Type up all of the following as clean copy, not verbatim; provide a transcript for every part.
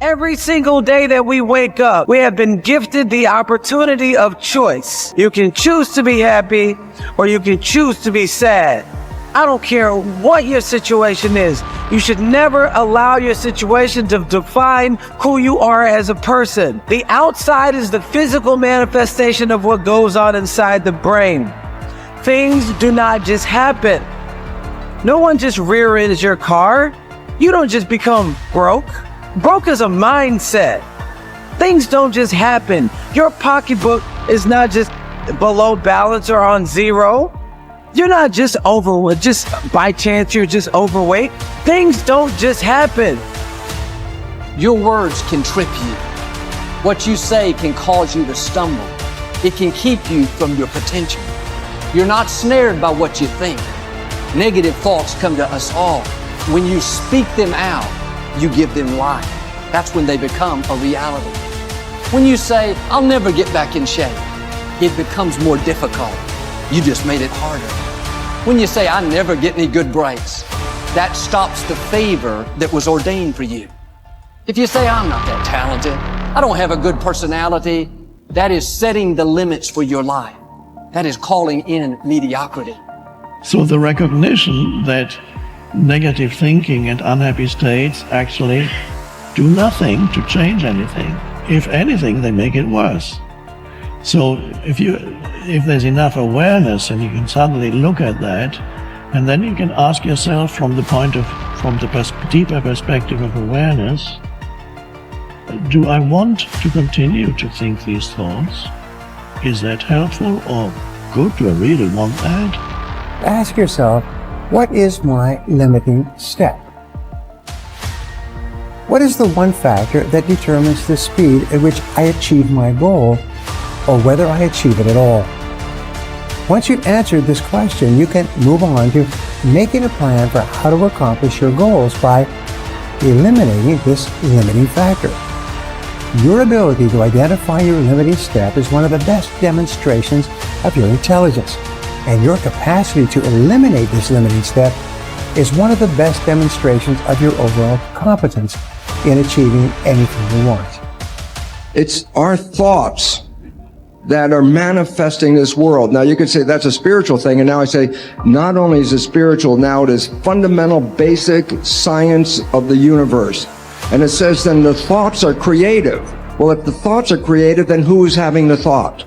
Every single day that we wake up, we have been gifted the opportunity of choice. You can choose to be happy or you can choose to be sad. I don't care what your situation is. You should never allow your situation to define who you are as a person. The outside is the physical manifestation of what goes on inside the brain. Things do not just happen. No one just rear-ends your car. You don't just become broke. Broke is a mindset. Things don't just happen. Your pocketbook is not just below balance or on zero. You're not just just by chance you're just overweight. Things don't just happen. Your words can trip you. What you say can cause you to stumble. It can keep you from your potential. You're not snared by what you think. Negative thoughts come to us all. When you speak them out, you give them life. That's when they become a reality. When you say, I'll never get back in shape, it becomes more difficult. You just made it harder. When you say, I never get any good breaks, that stops the favor that was ordained for you. If you say, I'm not that talented, I don't have a good personality, that is setting the limits for your life. That is calling in mediocrity. So the recognition that negative thinking and unhappy states actually do nothing to change anything. If anything, they make it worse. So if there's enough awareness and you can suddenly look at that, and then you can ask yourself from the deeper perspective of awareness, do I want to continue to think these thoughts? Is that helpful or good? Do I really want that? Ask yourself, what is my limiting step? What is the one factor that determines the speed at which I achieve my goal, or whether I achieve it at all? Once you've answered this question, you can move on to making a plan for how to accomplish your goals by eliminating this limiting factor. Your ability to identify your limiting step is one of the best demonstrations of your intelligence, and your capacity to eliminate this limiting step is one of the best demonstrations of your overall competence in achieving anything you want. It's our thoughts that are manifesting this world. Now you could say that's a spiritual thing, and now I say not only is it spiritual, now it is fundamental basic science of the universe. And it says then the thoughts are creative. Well, if the thoughts are creative, then who is having the thought?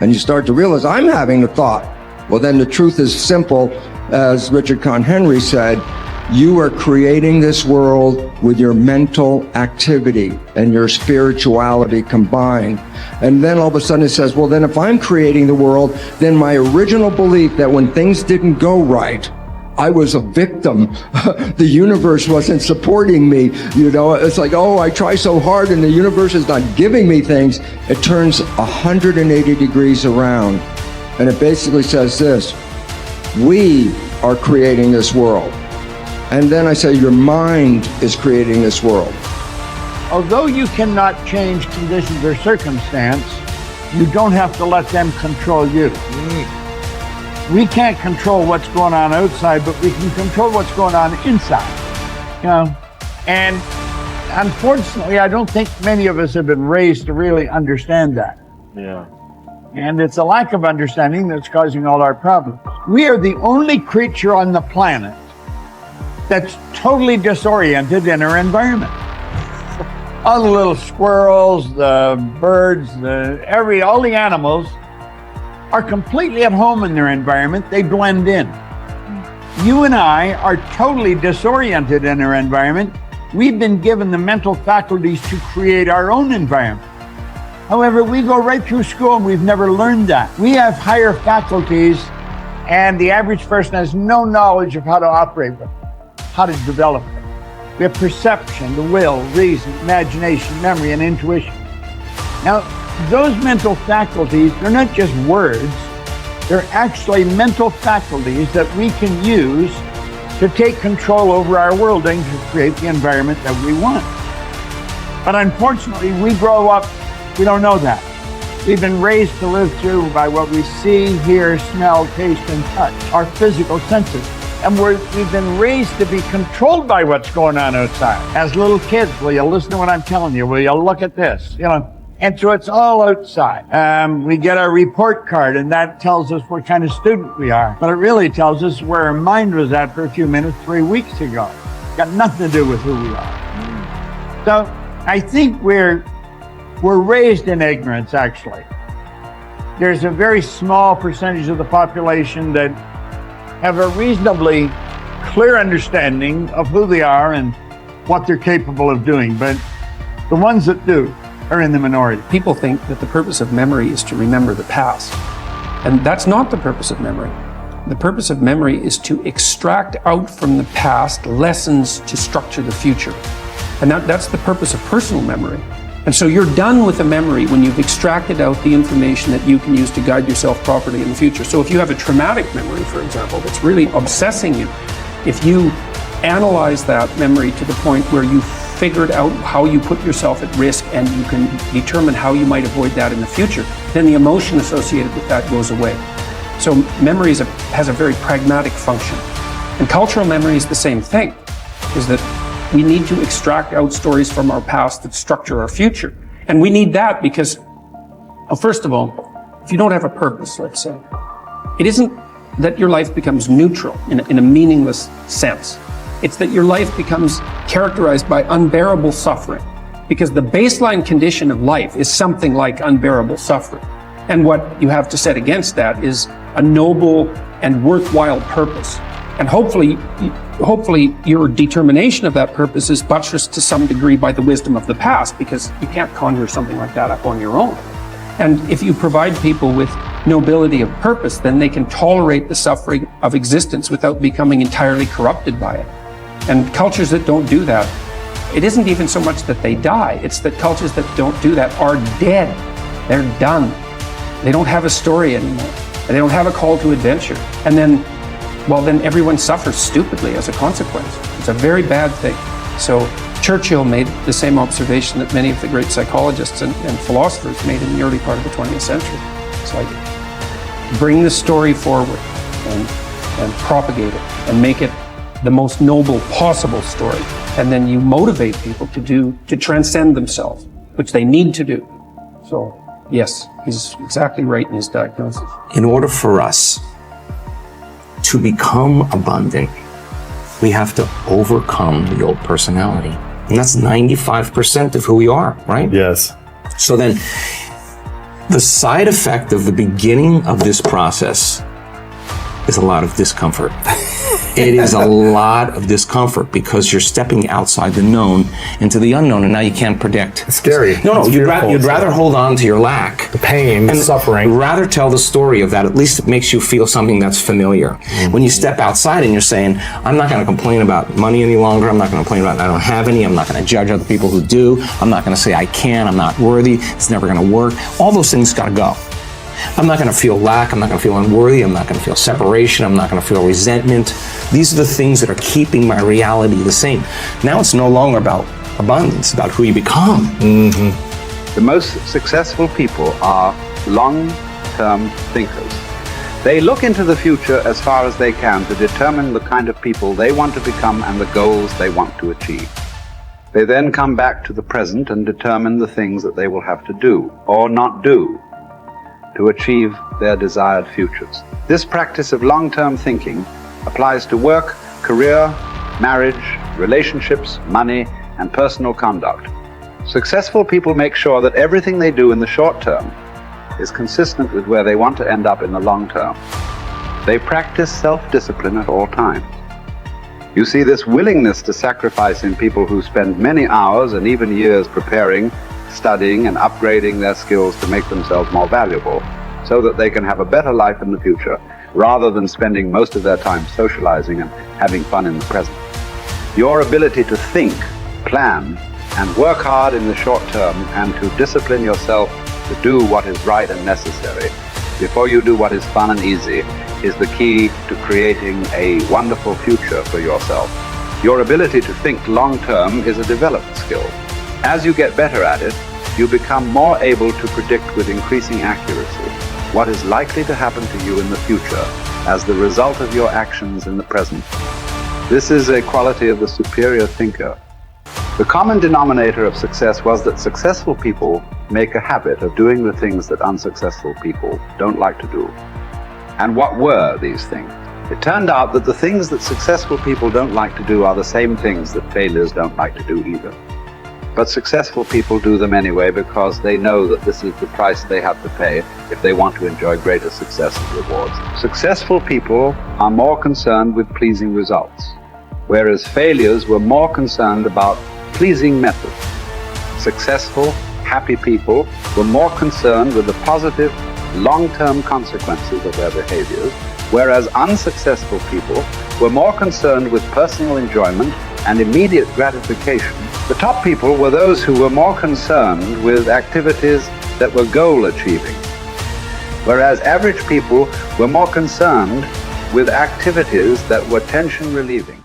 And you start to realize, I'm having the thought. Well, then the truth is simple. As Richard Kahn Henry said, you are creating this world with your mental activity and your spirituality combined. And then all of a sudden it says, well, then if I'm creating the world, then my original belief that when things didn't go right, I was a victim. The universe wasn't supporting me. You know, it's like, oh, I try so hard and the universe is not giving me things. It turns 180 degrees around. And it basically says this: we are creating this world. And then I say your mind is creating this world. Although you cannot change conditions or circumstance, you don't have to let them control you. We can't control what's going on outside, but we can control what's going on inside. You know, and unfortunately, I don't think many of us have been raised to really understand that. Yeah. And it's a lack of understanding that's causing all our problems. We are the only creature on the planet that's totally disoriented in our environment. All the little squirrels, the birds, all the animals are completely at home in their environment. They blend in. You and I are totally disoriented in our environment. We've been given the mental faculties to create our own environment. However, we go right through school and we've never learned that. We have higher faculties, and the average person has no knowledge of how to operate with them, how to develop them. We have perception, the will, reason, imagination, memory, and intuition. Now, those mental faculties, they're not just words, they're actually mental faculties that we can use to take control over our world and to create the environment that we want. But unfortunately, we grow up, we don't know that. We've been raised to live through by what we see, hear, smell, taste, and touch, our physical senses. And we've been raised to be controlled by what's going on outside. As little kids, will you listen to what I'm telling you? Will you look at this? You know, and so it's all outside. We get our report card, and that tells us what kind of student we are. But it really tells us where our mind was at for a few minutes 3 weeks ago. Got nothing to do with who we are. So I think we're raised in ignorance, actually. There's a very small percentage of the population that have a reasonably clear understanding of who they are and what they're capable of doing. But the ones that do are in the minority. People think that the purpose of memory is to remember the past. And that's not the purpose of memory. The purpose of memory is to extract out from the past lessons to structure the future. And that's the purpose of personal memory. And so you're done with a memory when you've extracted out the information that you can use to guide yourself properly in the future. So if you have a traumatic memory, for example, that's really obsessing you, if you analyze that memory to the point where you figured out how you put yourself at risk and you can determine how you might avoid that in the future, then the emotion associated with that goes away. So memory has a very pragmatic function. And cultural memory is the same thing, is that we need to extract out stories from our past that structure our future. And we need that because, well, first of all, if you don't have a purpose, let's say, it isn't that your life becomes neutral in a meaningless sense. It's that your life becomes characterized by unbearable suffering, because the baseline condition of life is something like unbearable suffering. And what you have to set against that is a noble and worthwhile purpose. And hopefully your determination of that purpose is buttressed to some degree by the wisdom of the past, because you can't conjure something like that up on your own. And if you provide people with nobility of purpose, then they can tolerate the suffering of existence without becoming entirely corrupted by it. And cultures that don't do that, it isn't even so much that they die, it's that cultures that don't do that are dead. They're done. They don't have a story anymore. They don't have a call to adventure. And then everyone suffers stupidly as a consequence. It's a very bad thing. So Churchill made the same observation that many of the great psychologists and philosophers made in the early part of the 20th century. It's like, bring the story forward and propagate it and make it the most noble possible story. And then you motivate people to transcend themselves, which they need to do. So yes, he's exactly right in his diagnosis. In order for us to become abundant, we have to overcome the old personality. And that's 95% of who we are, right? Yes. So then, the side effect of the beginning of this process is a lot of discomfort. It is a lot of discomfort because you're stepping outside the known into the unknown, and now you can't predict. It's scary. No, you'd rather hold on to your lack. The pain, the suffering. Rather tell the story of that. At least it makes you feel something that's familiar. Mm-hmm. When you step outside and you're saying, I'm not going to complain about money any longer. I'm not going to complain about I don't have any. I'm not going to judge other people who do. I'm not going to say I can. I'm not worthy. It's never going to work. All those things got to go. I'm not going to feel lack. I'm not going to feel unworthy. I'm not going to feel separation. I'm not going to feel resentment. These are the things that are keeping my reality the same. Now it's no longer about abundance, about who you become. Mm-hmm. The most successful people are long-term thinkers. They look into the future as far as they can to determine the kind of people they want to become and the goals they want to achieve. They then come back to the present and determine the things that they will have to do or not do to achieve their desired futures. This practice of long-term thinking applies to work, career, marriage, relationships, money, and personal conduct. Successful people make sure that everything they do in the short term is consistent with where they want to end up in the long term. They practice self-discipline at all times. You see this willingness to sacrifice in people who spend many hours and even years preparing, studying and upgrading their skills to make themselves more valuable so that they can have a better life in the future rather than spending most of their time socializing and having fun in the present. Your ability to think, plan, and work hard in the short term and to discipline yourself to do what is right and necessary before you do what is fun and easy is the key to creating a wonderful future for yourself. Your ability to think long term is a developed skill. As you get better at it, you become more able to predict with increasing accuracy what is likely to happen to you in the future as the result of your actions in the present. This is a quality of the superior thinker. The common denominator of success was that successful people make a habit of doing the things that unsuccessful people don't like to do. And what were these things? It turned out that the things that successful people don't like to do are the same things that failures don't like to do either. But successful people do them anyway because they know that this is the price they have to pay if they want to enjoy greater success and rewards. Successful people are more concerned with pleasing results, whereas failures were more concerned about pleasing methods. Successful, happy people were more concerned with the positive, long-term consequences of their behaviors, whereas unsuccessful people were more concerned with personal enjoyment and immediate gratification. The top people were those who were more concerned with activities that were goal-achieving, whereas average people were more concerned with activities that were tension-relieving.